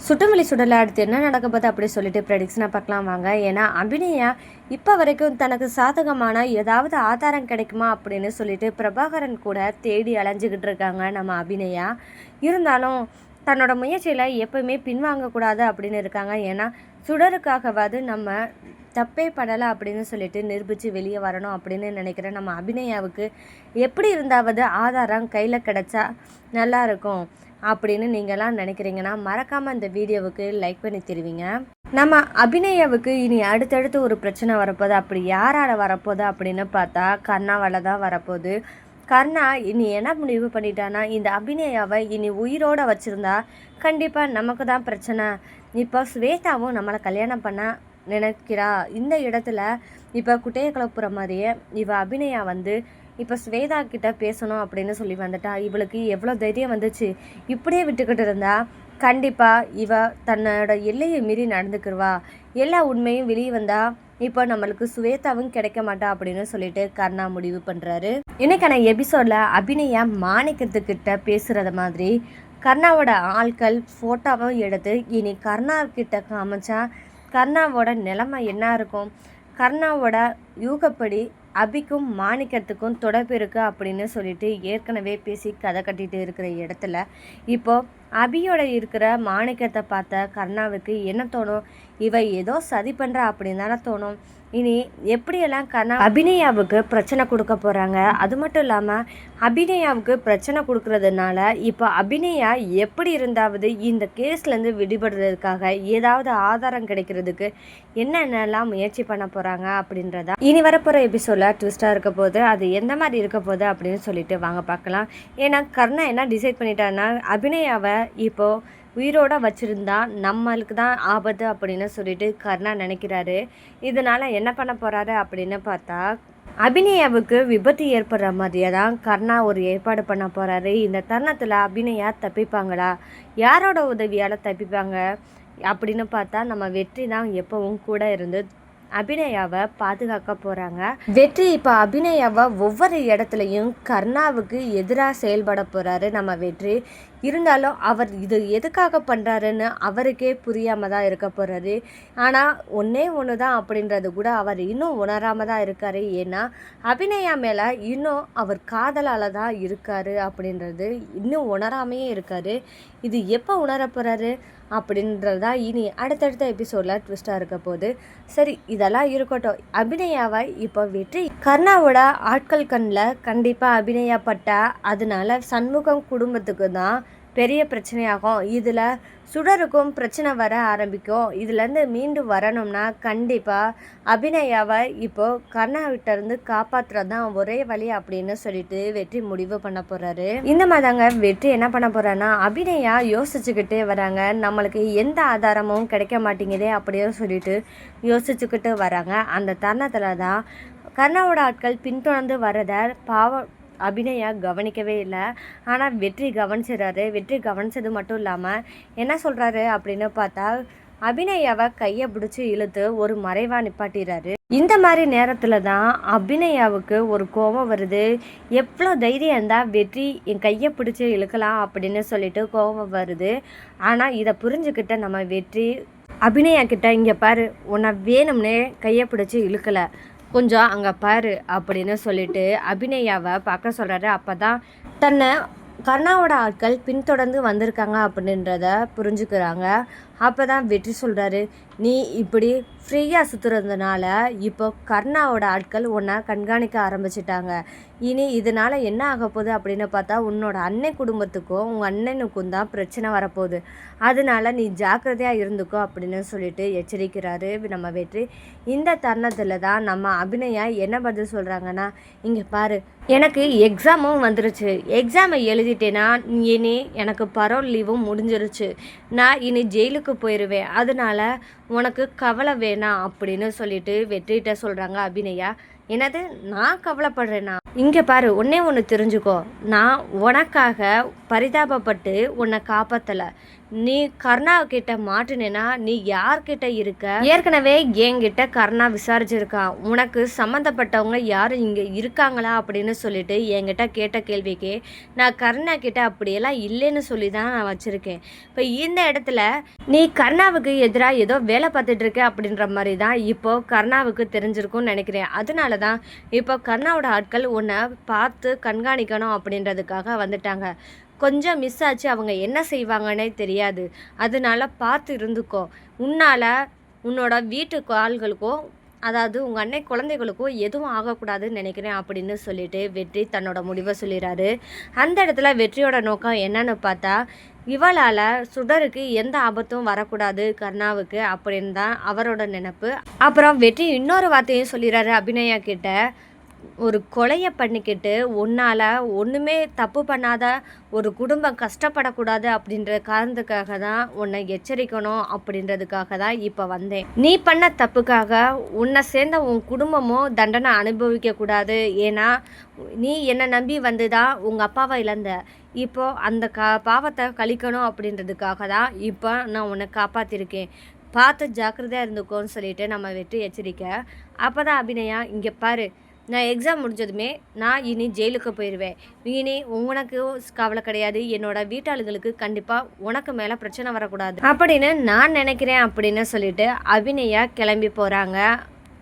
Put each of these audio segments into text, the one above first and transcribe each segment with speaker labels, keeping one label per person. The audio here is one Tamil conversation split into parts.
Speaker 1: சுட்டுமல்லி சுடலை அடுத்து என்ன நடக்க போது அப்படி சொல்லிட்டு ப்ரெடிக்ஷனாக பார்க்கலாம் வாங்க. ஏன்னா அபிநயா இப்போ வரைக்கும் தனக்கு சாதகமான ஏதாவது ஆதாரம் கிடைக்குமா அப்படின்னு சொல்லிட்டு பிரபாகரன் கூட தேடி அலைஞ்சிக்கிட்டு இருக்காங்க நம்ம அபிநயா. இருந்தாலும் தன்னோட முயற்சியில் எப்பவுமே பின்வாங்கக்கூடாது அப்படின்னு இருக்காங்க. ஏன்னா சுடருக்காகவாது நம்ம தப்பே படலை அப்படின்னு சொல்லிட்டு நிரூபித்து வெளியே வரணும் அப்படின்னு நினைக்கிறேன். நம்ம அபிநயாவுக்கு எப்படி இருந்தாவது ஆதாரம் கையில் கிடச்சா நல்லாயிருக்கும் அப்படின்னு நீங்களாம் நினைக்கிறீங்கன்னா மறக்காமல் இந்த வீடியோவுக்கு லைக் பண்ணி தருவீங்க. நம்ம அபிநயாவுக்கு இனி அடுத்தடுத்து ஒரு பிரச்சனை வரப்போகுது. அப்படி யாரால் வரப்போகுது அப்படின்னு பார்த்தா கர்ணாவால் தான் வரப்போகுது. கர்ணா இனி என்ன முடிவு பண்ணிட்டான்னா, இந்த அபிநயாவை இனி உயிரோடு வச்சுருந்தா கண்டிப்பாக நமக்கு தான் பிரச்சனை. இப்போ ஸ்வேதாவும் நம்மளை கல்யாணம் பண்ண நினைக்கிறா. இந்த இடத்துல இப்போ குட்டையை கிளப்புற மாதிரியே இவ அபிநயா இப்போ ஸ்வேதா கிட்ட பேசணும் அப்படின்னு சொல்லி வந்துட்டா. இவளுக்கு எவ்வளோ தைரியம் வந்துச்சு. இப்படியே விட்டுக்கிட்டு இருந்தா கண்டிப்பாக இவ தன்னோட எல்லையை மீறி நடந்துக்கிடுவா. எல்லா உண்மையும் வெளியே வந்தா இப்போ நம்மளுக்கு ஸ்வேதாவும் கிடைக்க மாட்டா அப்படின்னு சொல்லிட்டு கர்ணா முடிவு பண்ணுறாரு. இன்னைக்கான எபிசோடில் அபிநயா மாணிக்கத்துக்கிட்ட பேசுகிறத மாதிரி கர்ணாவோட ஆட்கள் ஃபோட்டோவும் எடுத்து இனி கர்ணாக்கிட்ட காமிச்சா கர்ணாவோட நிலைமை என்ன இருக்கும், கர்ணாவோட யூகப்படி அபிக்கும் மாணிக்கத்துக்கும் தொடர்பு இருக்குது அப்படின்னு சொல்லிட்டு ஏற்கனவே பேசி கதை கட்டிட்டு இருக்கிற இடத்துல இப்போது அபியோட இருக்கிற மாணிக்கத்தை பார்த்த கர்ணாவுக்கு என்ன தோணும், இவ ஏதோ சதி பண்ணுறா அப்படின்னு தானே தோணும். இனி எப்படியெல்லாம் கர்ணா அபிநயாவுக்கு பிரச்சனை கொடுக்க போகிறாங்க. அது மட்டும் இல்லாமல் அபிநயாவுக்கு பிரச்சனை கொடுக்கறதுனால இப்போ அபிநயா எப்படி இருந்தாவது இந்த கேஸ்லேருந்து விடுபடுறதுக்காக ஏதாவது ஆதாரம் கிடைக்கிறதுக்கு என்னென்னலாம் முயற்சி பண்ண போகிறாங்க அப்படின்றதா இனி வரப்போகிற எபிசோடில் ட்விஸ்ட்டாக இருக்க போது. அது எந்த மாதிரி இருக்க போகுது அப்படின்னு சொல்லிட்டு வாங்க பார்க்கலாம். ஏன்னா கர்ணா என்ன டிசைட் பண்ணிட்டான்னா அபிநயாவை இப்போது உயிரோடு வச்சுருந்தா நம்மளுக்கு தான் ஆபத்து அப்படின்னு சொல்லிட்டு கர்ணா நினைக்கிறாரு. இதனால் என்ன பண்ண போகிறாரு அப்படின்னு பார்த்தா அபிநயாவுக்கு விபத்து ஏற்படுற மாதிரியே தான் கர்ணா ஒரு ஏற்பாடு பண்ண போகிறாரு. இந்த தருணத்தில் அபிநயா தப்பிப்பாங்களா, யாரோட உதவியால் தப்பிப்பாங்க அப்படின்னு பார்த்தா நம்ம வெற்றி தான் எப்பவும் கூட இருந்து அபிநயாவை பாதுகாக்க போகிறாங்க. வெற்றி இப்போ அபிநயாவை ஒவ்வொரு இடத்துலையும் கர்ணாவுக்கு எதிராக செயல்பட போகிறாரு நம்ம வெற்றி. இருந்தாலும் அவர் இது எதுக்காக பண்ணுறாருன்னு அவருக்கே புரியாமல் தான் இருக்க போகிறாரு. ஆனால் ஒன்று தான் அப்படின்றது கூட அவர் இன்னும் உணராமல் தான் இருக்கார். ஏன்னா அபிநயா மேலே இன்னும் அவர் காதலால் தான் இருக்கார் அப்படின்றது இன்னும் உணராமையே இருக்கார். இது எப்போ உணர போகிறாரு அப்படின்றதா இனி அடுத்தடுத்த எபிசோடில் ட்விஸ்ட்டாக இருக்க போது. சரி, இதெல்லாம் இருக்கட்டும். அபிநயாவை இப்போ வெற்றி கர்ணாவோட ஆட்கள் கண்ணில் கண்டிப்பாக அபிநயா பட்டா அதனால சண்முகம் குடும்பத்துக்கு தான் பெரிய பிரச்சனையாகும். இதில் சுடருக்கும் பிரச்சனை வர ஆரம்பிக்கும். இதுலேருந்து மீண்டு வரணும்னா கண்டிப்பாக அபிநயாவை இப்போது கர்ணாவிட்டேருந்து காப்பாற்றுறது தான் ஒரே வழி அப்படின்னு சொல்லிட்டு வெற்றி முடிவு பண்ண போகிறாரு. இந்த மாதிரிங்க வெற்றி என்ன பண்ண போகிறான்னா அபிநயா யோசிச்சுக்கிட்டே வராங்க. நம்மளுக்கு எந்த ஆதாரமும் கிடைக்க மாட்டேங்குதே அப்படியே சொல்லிட்டு யோசிச்சுக்கிட்டு வராங்க. அந்த தருணத்தில் தான் கர்ணாவோட ஆட்கள் பின்தொடர்ந்து வரதை பாவம் அபிநயா கவனிக்கவே இல்லை. ஆனால் வெற்றி கவனிச்சிடறாரு. வெற்றி கவனிச்சது மட்டும் இல்லாமல் என்ன சொல்கிறாரு அப்படின்னு பார்த்தா அபிநயாவை கையை பிடிச்சி இழுத்து ஒரு மறைவாக நிப்பாட்டிடுறாரு. இந்த மாதிரி நேரத்தில் தான் அபிநயாவுக்கு ஒரு கோபம் வருது. எவ்வளோ தைரியம் இருந்தால் வெற்றி என் கையை பிடிச்சி இழுக்கலாம் அப்படின்னு சொல்லிட்டு கோபம் வருது. ஆனால் இதை புரிஞ்சுக்கிட்ட நம்ம வெற்றி அபிநயா கிட்ட இங்கே பாரு, உன்னை வேணும்னே கையை பிடிச்சி இழுக்கலை, கொஞ்சம் அங்கே பாரு அப்படின்னு சொல்லிட்டு அபிநயாவை பார்க்க சொல்கிறாரு. அப்போ தான் தன்னை கர்ணாவோட ஆட்கள் பின்தொடர்ந்து வந்திருக்காங்க அப்படின்றத புரிஞ்சுக்கிறாங்க. அப்போ தான் வெற்றி சொல்கிறாரு, நீ இப்படி ஃப்ரீயாக சுற்றுறதுனால இப்போ கர்ணாவோட ஆட்கள் உன்னை கண்காணிக்க ஆரம்பிச்சிட்டாங்க. இனி இதனால் என்ன ஆக போகுது அப்படின்னு பார்த்தா உன்னோட அண்ணன் குடும்பத்துக்கும் உங்கள் அண்ணனுக்கும் தான் பிரச்சனை வரப்போகுது. அதனால நீ ஜாக்கிரதையாக இருந்துக்கோ அப்படின்னு சொல்லிட்டு எச்சரிக்கிறாரு நம்ம வெற்றி. இந்த தருணத்தில் தான் நம்ம அபிநயா என்ன பதில் சொல்கிறாங்கன்னா, இங்கே பாரு, எனக்கு எக்ஸாமும் வந்துருச்சு, எக்ஸாமை எழுதிட்டேன்னா இனி எனக்கு பரோல் லீவும் முடிஞ்சிருச்சு, நான் இனி ஜெயிலுக்கு போயிடுவேன், அதனால உனக்கு கவலை வேணாம் அப்படின்னு சொல்லிட்டு வெற்றிகிட்ட சொல்கிறாங்க அபிநயா. என்னது, நான் கவலைப்படுறேன்னா, இங்கே பாரு, ஒன்றே ஒன்று தெரிஞ்சுக்கோ, நான் உனக்காக பரிதாபப்பட்டு உன்னை காப்பாற்றலை. நீ கருணா கிட்ட மாட்டுனேன்னா நீ யார்கிட்ட இருக்க? ஏற்கனவே என்கிட்ட கருணா விசாரிச்சிருக்கான். உனக்கு சம்மந்தப்பட்டவங்க யாரும் இங்கே இருக்காங்களா அப்படின்னு சொல்லிட்டு என்கிட்ட கேட்ட கேள்விக்கு நான் கருணா கிட்ட அப்படியெல்லாம் இல்லைன்னு சொல்லி தான் நான் வச்சுருக்கேன். இப்போ இந்த இடத்துல நீ கருணாவுக்கு எதிராக ஏதோ வேலை பார்த்துட்டு இருக்க அப்படின்ற மாதிரி தான் இப்போது கருணாவுக்கு தெரிஞ்சிருக்கும்னு நினைக்கிறேன். அதனால தான் இப்போ கருணாவோட ஆட்கள் உன்னை பார்த்து கண்காணிக்கணும் அப்படின்றதுக்காக வந்துட்டாங்க. கொஞ்சம் மிஸ் ஆச்சு, அவங்க என்ன செய்வாங்கன்னே தெரியாது. அதனால பார்த்து இருந்துக்கோ. உன்னால் உன்னோட வீட்டு ஆள்களுக்கோ அதாவது உங்கள் அன்னை குழந்தைகளுக்கோ எதுவும் ஆகக்கூடாதுன்னு நினைக்கிறேன் அப்படின்னு சொல்லிட்டு வெற்றி தன்னோட முடிவை சொல்லிடுறாரு. அந்த இடத்துல வெற்றியோட நோக்கம் என்னன்னு பார்த்தா இவளால் சுடருக்கு எந்த ஆபத்தும் வரக்கூடாது கருணாவுக்கு அப்படின்னு தான் அவரோட நினைப்பு. அப்புறம் வெற்றி இன்னொரு வார்த்தையும் சொல்லிடுறாரு அபிநயா கிட்ட, ஒரு கொலையை பண்ணிக்கிட்டு உன்னால் ஒன்றுமே தப்பு பண்ணாத ஒரு குடும்பம் கஷ்டப்படக்கூடாது அப்படின்ற காரணத்துக்காக தான் உன்னை எச்சரிக்கணும் அப்படின்றதுக்காக தான் இப்போ வந்தேன். நீ பண்ண தப்புக்காக உன்னை சேர்ந்த உன் குடும்பமும் தண்டனை அனுபவிக்கக்கூடாது. ஏன்னா நீ என்னை நம்பி வந்து தான் உங்கள் அப்பாவை இழந்த. இப்போது அந்த பாவத்தை கழிக்கணும் அப்படின்றதுக்காக தான் இப்போ நான் உன்னை காப்பாற்றிருக்கேன். பார்த்து ஜாக்கிரதையாக இருந்துக்கோன்னு சொல்லிட்டு நம்ம வெற்றி எச்சரிக்கை. அப்போ தான் அபிநயா, இங்கே பாரு, நான் எக்ஸாம் முடிஞ்சதுமே நான் இனி ஜெயிலுக்கு போயிடுவேன். இனி உனக்கு கவலை கிடையாது. என்னோட வீட்டாளுகளுக்கு கண்டிப்பாக உனக்கு மேலே பிரச்சனை வரக்கூடாது அப்படின்னு நான் நினைக்கிறேன் அப்படின்னு சொல்லிட்டு அபிநயா கிளம்பி போகிறாங்க.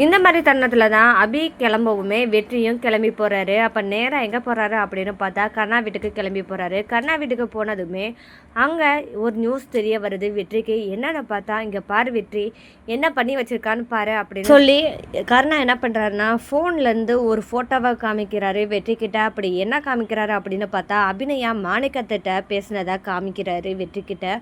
Speaker 1: இந்த மாதிரி தருணத்தில் தான் அபி கிளம்பவுமே வெற்றியும் கிளம்பி போகிறாரு. அப்போ நேராக எங்கே போகிறாரு அப்படின்னு பார்த்தா கருணா வீட்டுக்கு கிளம்பி போகிறாரு. கருணா வீட்டுக்கு போனதுமே அங்கே ஒரு நியூஸ் தெரிய வருது வெற்றிக்கு. என்னென்னு பார்த்தா, இங்கே பாரு வெற்றி, என்ன பண்ணி வச்சுருக்கான்னு பாரு அப்படின்னு சொல்லி கருணா என்ன பண்ணுறாருன்னா ஃபோன்லேருந்து ஒரு ஃபோட்டோவை காமிக்கிறாரு வெற்றிக்கிட்ட. அப்படி என்ன காமிக்கிறாரு அப்படின்னு பார்த்தா அபிநயா மாணிக்கத்திட்ட பேசினதாக காமிக்கிறாரு வெற்றிக்கிட்ட.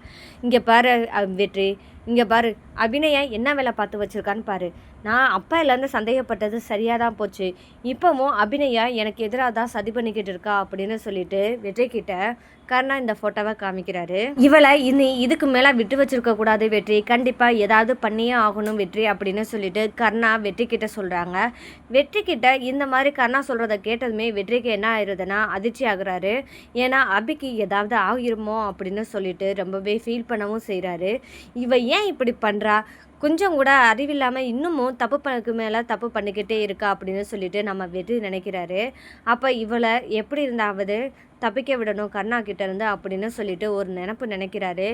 Speaker 1: இங்கே பாரு வெற்றி, இங்கே பாரு, அபிநயா என்ன வேலை பார்த்து வச்சுருக்கான்னு பாரு. நான் அப்பாயிலேருந்து சந்தேகப்பட்டது சரியாக தான் போச்சு. இப்போவும் அபிநயா எனக்கு எதிராக தான் சதி பண்ணிக்கிட்டு இருக்கா அப்படின்னு சொல்லிட்டு வெற்றிக்கிட்ட கருணா இந்த ஃபோட்டோவை காமிக்கிறாரு. இவளை இனி இதுக்கு மேலே விட்டு வச்சிருக்க கூடாது வெற்றி, கண்டிப்பாக ஏதாவது பண்ணியே ஆகணும் வெற்றி அப்படின்னு சொல்லிட்டு கருணா வெற்றிக்கிட்ட சொல்கிறாங்க. வெற்றிக்கிட்ட இந்த மாதிரி கருணா சொல்கிறத கேட்டதுமே வெற்றிக்கு என்ன ஆயிடுதுன்னா அதிர்ச்சி ஆகுறாரு. ஏன்னா அபிக்கு ஏதாவது ஆகிருமோ அப்படின்னு சொல்லிட்டு ரொம்பவே ஃபீல் பண்ணவும் செய்கிறாரு. இவ ஏன் இப்படி பண்ணுறா, கொஞ்சம் கூட அறிவில்லாமல் இன்னமும் தப்பு பண்ணக்கு மேலே தப்பு பண்ணிக்கிட்டே இருக்கா அப்படின்னு சொல்லிட்டு நம்ம வெற்றி நினைக்கிறாரு. அப்போ இவளை எப்படி இருந்தாவது தப்பிக்க விடணும் கருணா கிட்டேருந்து அப்படின்னு சொல்லிட்டு ஒரு நினப்பு நினைக்கிறாரு.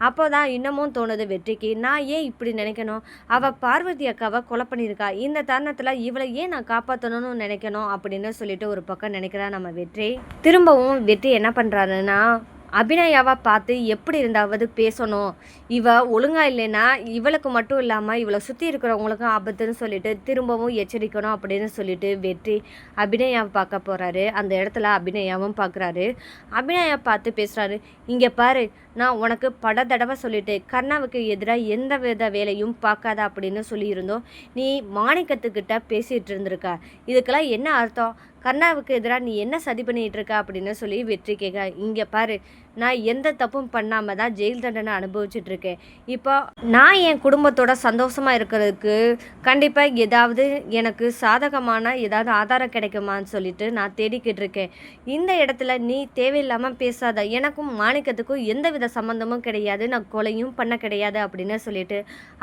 Speaker 1: அப்போ தான் இன்னமும் தோணுது வெற்றிக்கு, நான் ஏன் இப்படி நினைக்கணும், அவள் பார்வதி அக்காவை கொலை பண்ணியிருக்கா, இந்த தருணத்தில் இவளை ஏன் நான் காப்பாற்றணும்னு நினைக்கணும் அப்படின்னு சொல்லிட்டு ஒரு பக்கம் நினைக்கிறா நம்ம வெற்றி. திரும்பவும் வெற்றி என்ன பண்ணுறாருன்னா அபிநயாவை பார்த்து எப்படி இருந்தாவது பேசணும், இவ ஒழுங்கா இல்லைன்னா இவளுக்கு மட்டும் இல்லாமல் இவளை சுற்றி இருக்கிறவங்களுக்கும் ஆபத்துன்னு சொல்லிட்டு திரும்பவும் எச்சரிக்கணும் அப்படின்னு சொல்லிட்டு வெற்றி அபிநயாவை பார்க்க போகிறாரு. அந்த இடத்துல அபிநயாவும் பார்க்குறாரு. அபிநயா பார்த்து பேசுகிறாரு, இங்கே பாரு, நான் உனக்கு பல தடவை சொல்லிட்டு கருணாவுக்கு எதிராக எந்த வித வேலையும் பார்க்காத அப்படின்னு சொல்லியிருந்தோம். நீ மாணிக்கத்துக்கிட்ட பேசிகிட்டு இருந்திருக்க, இதுக்கெல்லாம் என்ன அர்த்தம், கருணாவுக்கு எதிராக நீ என்ன சதி பண்ணிகிட்டு இருக்க அப்படின்னு சொல்லி வெற்றி கேட்க. இங்கே பாரு, நான் எந்த தப்பும் பண்ணாமல் தான் ஜெயில் தண்டனை அனுபவிச்சுட்ருக்கேன். இப்போ நான் என் குடும்பத்தோட சந்தோஷமாக இருக்கிறதுக்கு கண்டிப்பாக ஏதாவது எனக்கு சாதகமான ஏதாவது ஆதாரம் கிடைக்குமான்னு சொல்லிட்டு நான் தேடிக்கிட்டு இருக்கேன். இந்த இடத்துல நீ தேவையில்லாமல் பேசாத, எனக்கும் மாணிக்கத்துக்கும் எந்த வித சம்மந்தமும் கிடையாது, நான் கொலையும் பண்ண கிடையாது அப்படின்னு சொல்லிட்டு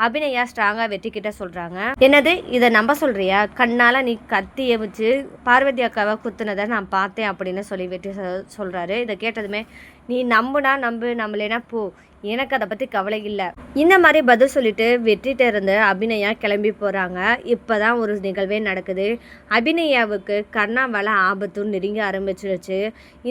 Speaker 1: அபிநயா ஸ்ட்ராங்காக வெற்றிக்கிட்ட சொல்கிறாங்க. என்னது இதை நம்ப சொல்கிறியா, கண்ணால் நீ கத்தியை வச்சு பார்வதி அக்காவை குத்துனதை நான் பார்த்தேன் அப்படின்னு சொல்லி வெற்றி சொல்கிறாரு. இதை கேட்டதுமே, நீ நம்புனா நம்பு, நம்பலைனா போ, எனக்கு அதை பற்றி கவலை இல்லை, இந்த மாதிரி பதில் சொல்லிட்டு வெற்றிட்ட இருந்து அபிநயா கிளம்பி போகிறாங்க. இப்போ தான் ஒரு நிகழ்வே நடக்குது. அபிநயாவுக்கு கருணாவால் ஆபத்தும் நெருங்கி ஆரம்பிச்சிருச்சு.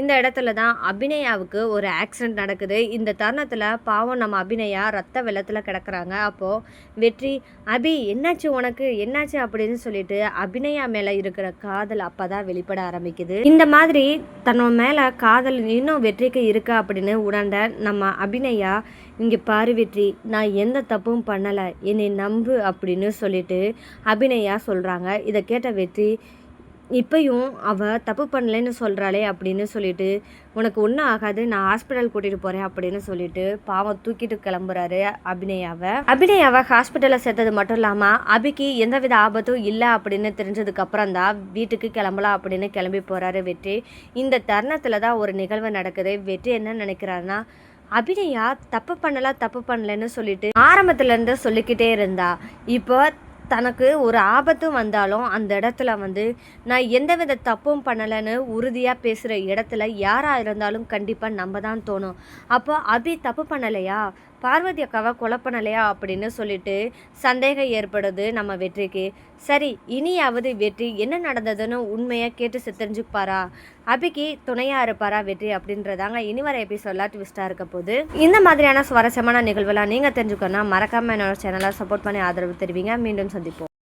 Speaker 1: இந்த இடத்துல தான் அபிநயாவுக்கு ஒரு ஆக்சிடெண்ட் நடக்குது. இந்த தருணத்தில் பாவம் நம்ம அபிநயா ரத்த வெள்ளத்தில் கிடக்குறாங்க. அப்போது வெற்றி, அபி என்னாச்சு உனக்கு என்னாச்சு அப்படின்னு சொல்லிட்டு அபிநயா மேலே இருக்கிற காதல் அப்போ தான் வெளிப்பட ஆரம்பிக்குது. இந்த மாதிரி தன்னோட மேலே காதல் இன்னும் வெற்றிக்கு இருக்கா அப்படின்னு உணர்ந்த நம்ம அபிநயா, இங்கே பாரு வெற்றி, நான் எந்த தப்பும் பண்ணலை, என்னை நம்பு அப்படின்னு சொல்லிட்டு அபிநயா சொல்கிறாங்க. இதை கேட்ட வெற்றி, இப்பயும் அவ தப்பு பண்ணலைன்னு சொல்கிறாளே அப்படின்னு சொல்லிட்டு, உனக்கு ஒன்றும் ஆகாது, நான் ஹாஸ்பிட்டல் கூட்டிகிட்டு போகிறேன் அப்படின்னு சொல்லிட்டு பாவம் தூக்கிட்டு கிளம்புறாரு அபிநயாவை ஹாஸ்பிட்டலில் சேர்த்தது மட்டும் இல்லாமல் அபிக்கு எந்தவித ஆபத்தும் இல்லை அப்படின்னு தெரிஞ்சதுக்கப்புறம் தான் வீட்டுக்கு கிளம்பலாம் அப்படின்னு கிளம்பி போகிறாரு வெற்றி. இந்த தருணத்தில் தான் ஒரு நிகழ்வு நடக்குது. வெற்றி என்ன நினைக்கிறாருன்னா, அபிநயா தப்பு பண்ணலன்னு சொல்லிட்டு ஆரம்பத்துலேருந்து சொல்லிக்கிட்டே இருந்தா. இப்போ தனக்கு ஒரு ஆபத்து வந்தாலும் அந்த இடத்துல நான் எந்தவித தப்பும் பண்ணலைன்னு உறுதியாக பேசுகிற இடத்துல யாராக இருந்தாலும் கண்டிப்பாக நம்ப தான் தோணும். அப்போ அபி தப்பு பண்ணலையா, பார்வதி அக்காவை கொலை பண்ணலையா அப்படின்னு சொல்லிட்டு சந்தேகம் ஏற்படுது நம்ம வெற்றிக்கு. சரி, இனியாவது வெற்றி என்ன நடந்ததுன்னு உண்மையாக கேட்டு தெரிஞ்சுப்பாரா, அபிக்கு துணையாக இருப்பாரா வெற்றி அப்படின்றதாங்க இனி வர எபிசோட்லாம் ட்விஸ்ட்டாக இருக்க போது. இந்த மாதிரியான சுவாரஸ்யமான நிகழ்வுலாம் நீங்கள் தெரிஞ்சுக்கணும்னா மறக்காமல் என்னோட சேனலை சப்போர்ட் பண்ணி ஆதரவு தெரிவிங்க. மீண்டும் சந்திப்போம்.